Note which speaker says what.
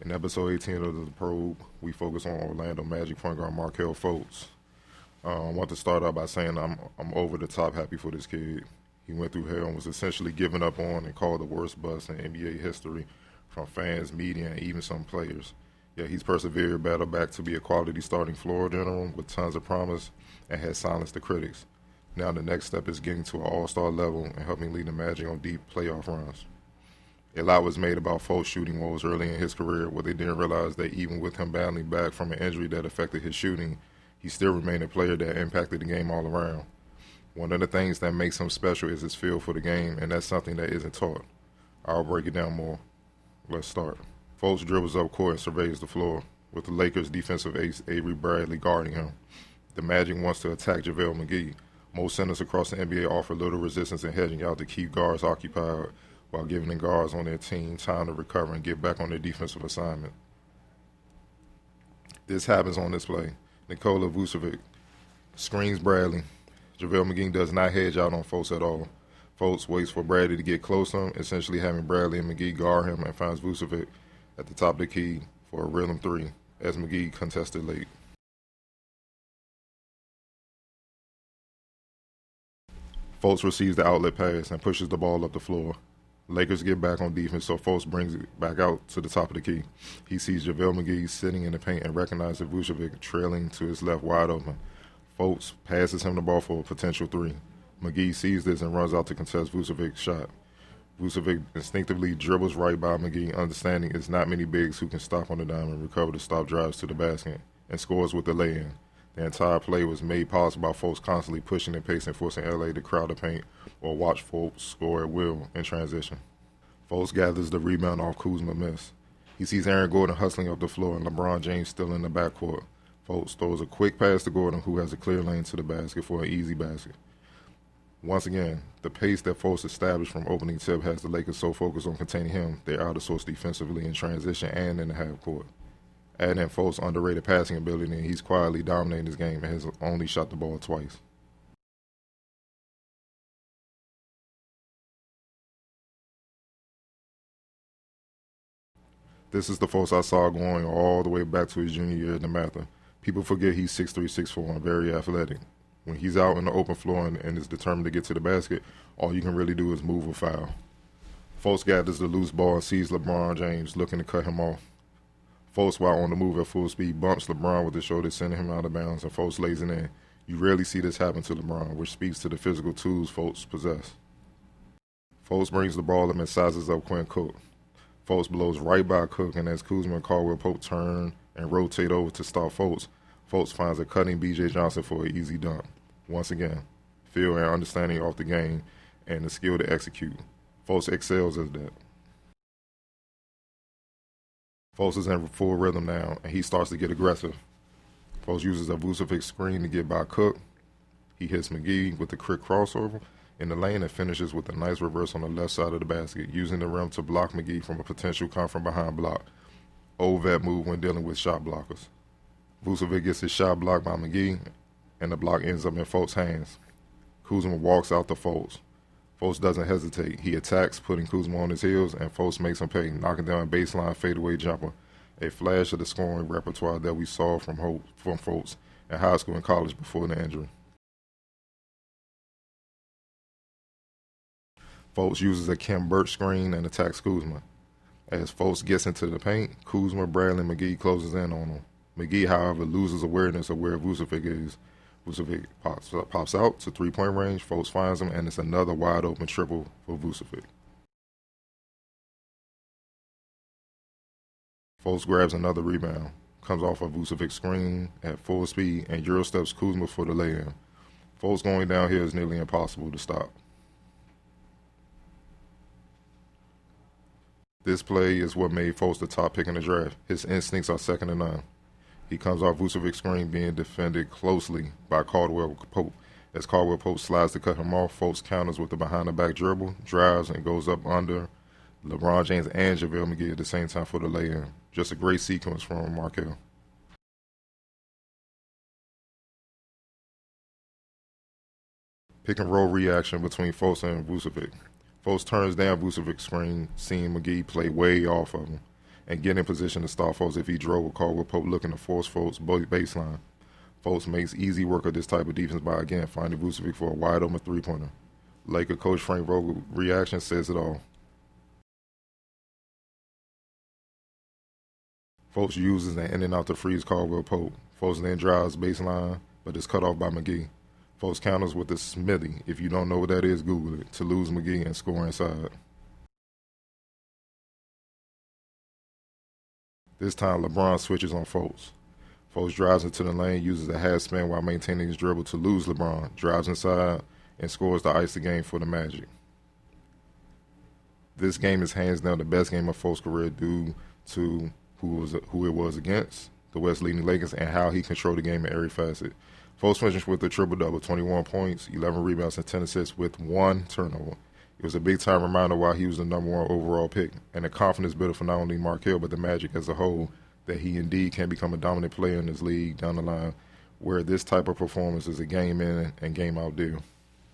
Speaker 1: In episode 18 of The Probe, we focus on Orlando Magic point guard Markelle Fultz. I want to start out by saying I'm over the top happy for this kid. He went through hell and was essentially given up on and called the worst bust in NBA history from fans, media, and even some players. Yet he's persevered, battled back to be a quality starting floor general with tons of promise and has silenced the critics. Now the next step is getting to an all-star level and helping lead the Magic on deep playoff runs. A lot was made about Fultz shooting woes early in his career, where they didn't realize that even with him battling back from an injury that affected his shooting, he still remained a player that impacted the game all around. One of the things that makes him special is his feel for the game, and that's something that isn't taught. I'll break it down more. Let's start. Fultz dribbles up court and surveys the floor, with the Lakers' defensive ace Avery Bradley guarding him. The Magic wants to attack JaVale McGee. Most centers across the NBA offer little resistance in hedging out to keep guards occupied while giving the guards on their team time to recover and get back on their defensive assignment. This happens on this play. Nikola Vucevic screens Bradley. JaVale McGee does not hedge out on Fultz at all. Fultz waits for Bradley to get close to him, essentially having Bradley and McGee guard him, and finds Vucevic at the top of the key for a rhythm three as McGee contested late. Fultz receives the outlet pass and pushes the ball up the floor. Lakers get back on defense, so Fultz brings it back out to the top of the key. He sees JaVale McGee sitting in the paint and recognizes Vucevic trailing to his left wide open. Fultz passes him the ball for a potential three. McGee sees this and runs out to contest Vucevic's shot. Vucevic instinctively dribbles right by McGee, understanding it's not many bigs who can stop on the dime and recover the stop drives to the basket, and scores with the lay-in. The entire play was made possible by Fultz constantly pushing and pacing, forcing LA to crowd the paint or watch Fultz score at will in transition. Fultz gathers the rebound off Kuzma's miss. He sees Aaron Gordon hustling up the floor and LeBron James still in the backcourt. Fultz throws a quick pass to Gordon, who has a clear lane to the basket for an easy basket. Once again, the pace that Fultz established from opening tip has the Lakers so focused on containing him, they're out of sorts defensively in transition and in the half court. Adding in Fultz' underrated passing ability, and he's quietly dominating his game and has only shot the ball twice. This is the Fultz I saw going all the way back to his junior year at the Mather. People forget he's 6'3", 6'4", and very athletic. When he's out in the open floor and is determined to get to the basket, all you can really do is move or foul. Fultz gathers the loose ball and sees LeBron James looking to cut him off. Fultz, while on the move at full speed, bumps LeBron with his shoulder, sending him out of bounds, and Fultz lays it in. You rarely see this happen to LeBron, which speaks to the physical tools Fultz possesses. Fultz brings the ball up and sizes up Quinn Cook. Fultz blows right by Cook, and as Kuzma and Caldwell Pope turn and rotate over to stop Fultz, Fultz finds a cutting B.J. Johnson for an easy dunk. Once again, feel and understanding off the game and the skill to execute. Fultz excels at that. Fultz is in full rhythm now, and he starts to get aggressive. Fultz uses a Vucevic screen to get by Cook. He hits McGee with a quick crossover in the lane and finishes with a nice reverse on the left side of the basket, using the rim to block McGee from a potential come-from-behind block. Old vet move when dealing with shot blockers. Vucevic gets his shot blocked by McGee, and the block ends up in Fultz's hands. Kuzma walks out to Fultz. Fultz doesn't hesitate. He attacks, putting Kuzma on his heels, and Fultz makes him pay, knocking down a baseline fadeaway jumper, a flash of the scoring repertoire that we saw from Fultz in high school and college before the injury. Fultz uses a Kim Birch screen and attacks Kuzma. As Fultz gets into the paint, Kuzma, Bradley, and McGee closes in on him. McGee, however, loses awareness of where Vucevic is. Vucevic pops out to three-point range. Fultz finds him, and it's another wide-open triple for Vucevic. Fultz grabs another rebound, comes off a Vucevic screen at full speed, and Euro steps Kuzma for the lay-in. Fultz going down here is nearly impossible to stop. This play is what made Fultz the top pick in the draft. His instincts are second to none. He comes off Vucevic's screen being defended closely by Caldwell Pope. As Caldwell Pope slides to cut him off, Fultz counters with the behind-the-back dribble, drives, and goes up under LeBron James and JaVale McGee at the same time for the lay-in. Just a great sequence from Markelle. Pick and roll reaction between Fultz and Vucevic. Fultz turns down Vucevic's screen, seeing McGee play way off of him. and get in position to stop Fultz if he drove with Caldwell Pope looking to force Fultz baseline. Fultz makes easy work of this type of defense by again finding Vucevic for a wide open three-pointer. Laker coach Frank Vogel's reaction says it all. Fultz uses an in and out to freeze Caldwell Pope. Fultz then drives baseline, but is cut off by McGee. Fultz counters with a Smithy. If you don't know what that is, Google it. To lose McGee and score inside. This time, LeBron switches on Fultz. Fultz drives into the lane, uses a half spin while maintaining his dribble to lose LeBron, drives inside, and scores to ice the game for the Magic. This game is hands down the best game of Fultz's career due to who it was against, the West leading Lakers, and how he controlled the game in every facet. Fultz finished with a triple-double, 21 points, 11 rebounds, and 10 assists with 1 turnover. It was a big-time reminder why he was the number 1 overall pick, and a confidence builder for not only Markelle but the Magic as a whole, that he indeed can become a dominant player in this league down the line, where this type of performance is a game in and game out deal.